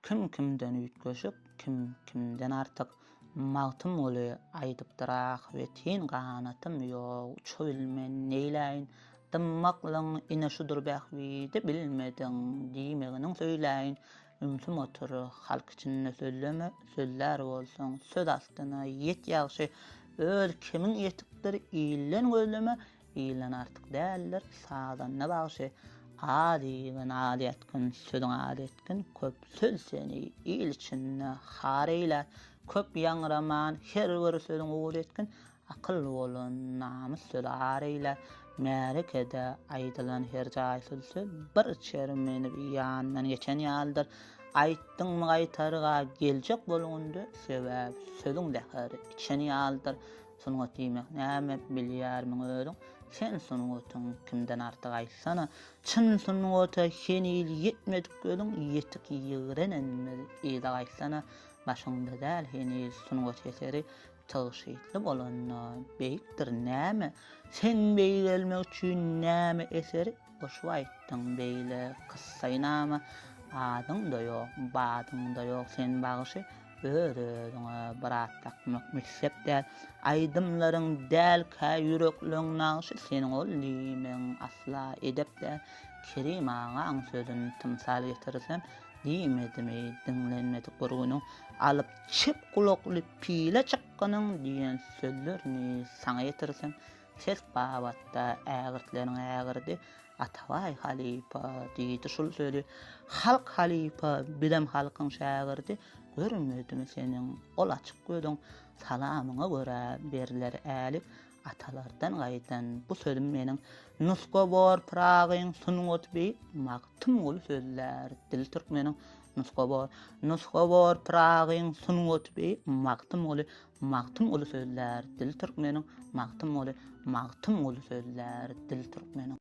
kim kimden ütköşüp, kim kimden artık magtym boly aýdypdyrak we tin ganatym ýok, uça bilmen neýläýin, dymmaklyň ine şudur bähwidi bilmediň diýmeginiň söýläýin, ümsüm otury halk içinde söyleme, sözler bolsaň söz astyna ýet ýagşy, öz kimiň ýetikleri iýlen gözleme, iýlen artyk däldir, sadanna bagşy. Adiýen ady etkin, sözüň ady etkin, köp söz seni il içinde har eýler, köp ýangraman her bir sözüň ugur etkin, akylly bolan namys söz har eýler. Märekede aýdylan her jaý söz bir çermeni bir ýandan geçen ýaldyr. Aýtdyňmy gaýtarga geljek bolganda sebäp sözüň däheri içen ýaldyr. Sunuň diýmek näme bilýärmiň özüň? Sen sunuň kimden artyk aýtsana. Çyn sunuň henil ýetmedik gözüň ýetik ýygrenenmeli ýa-da aýtsana. Başyňda däl henil sunuň eseri tagşytly bolan beýikdir näme? Sen beý gelmek üçin näme eseri? Goşup aýtdyň beýle kyssaýnama. Adyň da ýok, badyň da ýok, sen bagyşy özüňe bir at takmak müşsep däl. Aýdymlaryň däl ka ýürekliň naşy seniň ol diýmeň asla edep däl. Kerim aňaň sözüni tymsal getirsem, diýmedimi dinlenmedik gurgunyň alyp çip kulakly pile çykkanyň diýen sözlerini saňa getirsem, ses babatda ägirtleriň ägirdi. Ataway halipa diýdi şol sözi. Halk halipa bilem halkyň şägirdi. Görmedimi seniň ol açyk gözüň salamyňa görä beriler älik. Atalardan gaýdan bu sözüm meniň nuska bor pragyň sunuň otby magtym ol sözler dil türkmeniň nuska bor pragyň sunuň otby magtym ol sözler dil türkmeniň magtym ol sözler dil türkmeniň